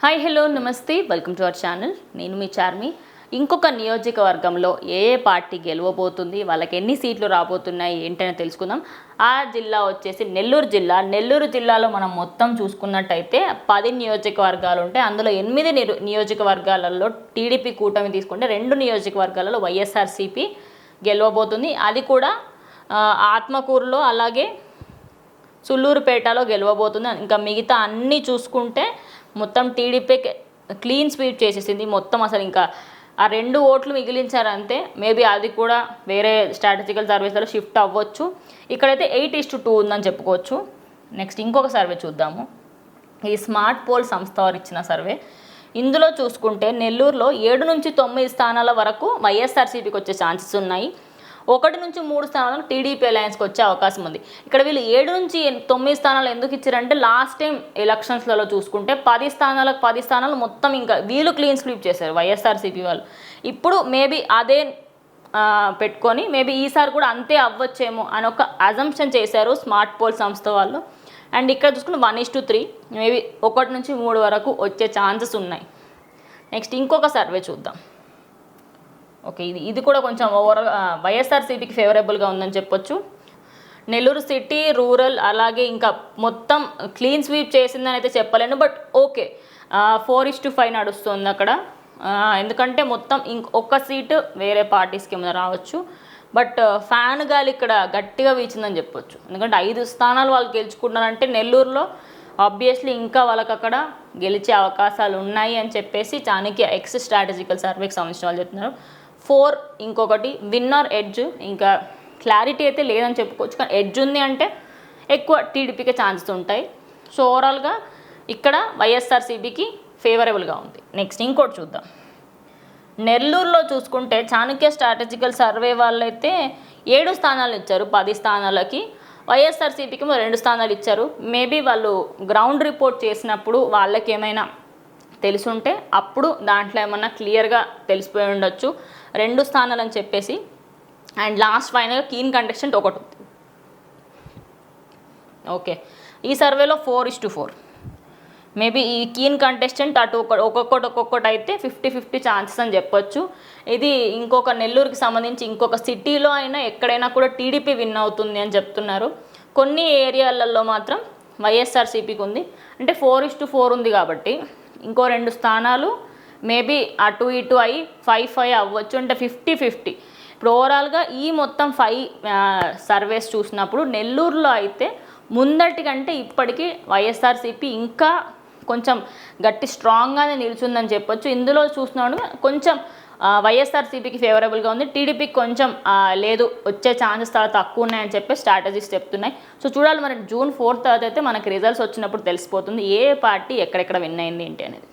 Hi hello నమస్తే welcome to our channel. నేను మీ చార్మి. ఇంకొక నియోజకవర్గంలో ఏ పార్టీ గెలవబోతుంది, వాళ్ళకి ఎన్ని సీట్లు రాబోతున్నాయి ఏంటనే తెలుసుకుందాం. ఆ జిల్లా వచ్చేసి నెల్లూరు జిల్లా. నెల్లూరు జిల్లాలో మనం మొత్తం చూసుకున్నట్టయితే 10 నియోజకవర్గాలు ఉంటాయి. అందులో 8 నియోజకవర్గాలలో టీడీపీ కూటమి తీసుకుంటే 2 నియోజకవర్గాలలో వైఎస్ఆర్సీపీ గెలవబోతుంది. అది కూడా ఆత్మకూరులో అలాగే సుళ్ళూరుపేటలో గెలవబోతుంది. ఇంకా మిగతా అన్నీ చూసుకుంటే మొత్తం టీడీపీ క్లీన్ స్వీప్ చేసేసింది మొత్తం. అసలు ఇంకా ఆ 2 ఓట్లు మిగిలించారంతే. మేబీ అది కూడా వేరే స్ట్రాటజికల్ సర్వీస్లో షిఫ్ట్ అవ్వచ్చు. ఇక్కడైతే 8:2 ఉందని చెప్పుకోవచ్చు. నెక్స్ట్ ఇంకొక సర్వే చూద్దాము. ఈ స్మార్ట్ పోల్ సంస్థ వారు ఇచ్చిన సర్వే. ఇందులో చూసుకుంటే నెల్లూరులో 7 నుంచి 9 స్థానాల వరకు వైఎస్ఆర్సీపీకి వచ్చే ఛాన్సెస్ ఉన్నాయి. 1 నుంచి 3 స్థానాలకు టీడీపీ అలయన్స్కి వచ్చే అవకాశం ఉంది. ఇక్కడ వీళ్ళు 7 నుంచి 9 స్థానాలు ఎందుకు ఇచ్చారంటే లాస్ట్ టైం ఎలక్షన్స్లలో చూసుకుంటే 10 స్థానాలు మొత్తం ఇంకా వీళ్ళు క్లీన్ స్వీప్ చేశారు వైఎస్ఆర్సీపీ వాళ్ళు. ఇప్పుడు మేబీ అదే పెట్టుకొని మేబీ ఈసారి కూడా అంతే అవ్వచ్చేమో అని ఒక అజంప్షన్ చేశారు స్మార్ట్ పోల్ సంస్థ వాళ్ళు. అండ్ ఇక్కడ చూసుకుంటే 1:3 మేబీ 1 నుంచి 3 వరకు వచ్చే ఛాన్సెస్ ఉన్నాయి. నెక్స్ట్ ఇంకొక సర్వే చూద్దాం. ఓకే, ఇది కూడా కొంచెం ఓవరాల్ వైఎస్ఆర్సీపీకి ఫేవరబుల్గా ఉందని చెప్పొచ్చు. నెల్లూరు సిటీ, రూరల్ అలాగే ఇంకా మొత్తం క్లీన్ స్వీప్ చేసిందని అయితే చెప్పలేను. బట్ ఓకే, 4:5 నడుస్తుంది అక్కడ. ఎందుకంటే మొత్తం ఒక్క సీటు వేరే పార్టీస్కి ఏమైనా రావచ్చు. బట్ ఫ్యాన్ గాలి ఇక్కడ గట్టిగా వీచిందని చెప్పొచ్చు. ఎందుకంటే 5 స్థానాలు వాళ్ళు గెలుచుకున్నారంటే నెల్లూరులో ఆబ్వియస్లీ ఇంకా వాళ్ళకి అక్కడ గెలిచే అవకాశాలు ఉన్నాయి అని చెప్పేసి చాణక్య ఎక్స్ స్ట్రాటజికల్ సర్వేకి సంబంధించిన వాళ్ళు చెప్తున్నారు. 4 ఇంకొకటి విన్నర్ ఎడ్జ్. ఇంకా క్లారిటీ అయితే లేదని చెప్పుకోవచ్చు, కానీ ఎడ్జ్ ఉంది అంటే ఎక్కువ టీడీపీకి ఛాన్సెస్ ఉంటాయి. సో ఓవరాల్గా ఇక్కడ వైఎస్ఆర్సీపీకి ఫేవరబుల్గా ఉంది. నెక్స్ట్ ఇంకోటి చూద్దాం. నెల్లూరులో చూసుకుంటే చాణక్య స్ట్రాటజికల్ సర్వే వాళ్ళైతే 7 స్థానాలు ఇచ్చారు 10 స్థానాలకి. వైఎస్ఆర్సీపీకి 2 స్థానాలు ఇచ్చారు. మేబీ వాళ్ళు గ్రౌండ్ రిపోర్ట్ చేసినప్పుడు వాళ్ళకి ఏమైనా తెలుసుంటే అప్పుడు దాంట్లో ఏమన్నా క్లియర్గా తెలిసిపోయి ఉండొచ్చు 2 స్థానాలు అని చెప్పేసి. అండ్ లాస్ట్ ఫైనల్గా కీన్ కంటెస్టెంట్ ఒకటి ఉంది. ఓకే, ఈ సర్వేలో 4:4 మేబీ ఈ కీన్ కంటెస్టెంట్ అటు ఒక్కొక్కటి అయితే 50-50 ఛాన్సెస్ అని చెప్పొచ్చు. ఇది ఇంకొక నెల్లూరుకి సంబంధించి ఇంకొక సిటీలో అయినా ఎక్కడైనా కూడా టీడీపీ విన్ అవుతుంది అని చెప్తున్నారు. కొన్ని ఏరియాలలో మాత్రం వైఎస్ఆర్సీపీకి ఉంది. అంటే 4:4 ఉంది కాబట్టి ఇంకో 2 స్థానాలు మేబీ అటు ఇటు అయ్యి 5-5 అవ్వచ్చు. అంటే 50-50. ఇప్పుడు ఓవరాల్గా ఈ మొత్తం 5 సర్వేస్ చూసినప్పుడు నెల్లూరులో అయితే ముందటి కంటే ఇప్పటికీ వైఎస్ఆర్సీపీ ఇంకా కొంచెం గట్టి స్ట్రాంగ్గానే నిలుచుందని చెప్పొచ్చు. ఇందులో చూసినప్పుడు కొంచెం వైఎస్ఆర్సీపీకి ఫేవరబుల్గా ఉంది. టీడీపీకి కొంచెం లేదు, వచ్చే ఛాన్సెస్ చాలా తక్కువ ఉన్నాయని చెప్పి స్ట్రాటజీస్ చెప్తున్నాయి. సో చూడాలి, మరి June 4 తర్వాత అయితే మనకి రిజల్ట్స్ వచ్చినప్పుడు తెలిసిపోతుంది ఏ పార్టీ ఎక్కడెక్కడ విన్ అయింది ఏంటి అనేది.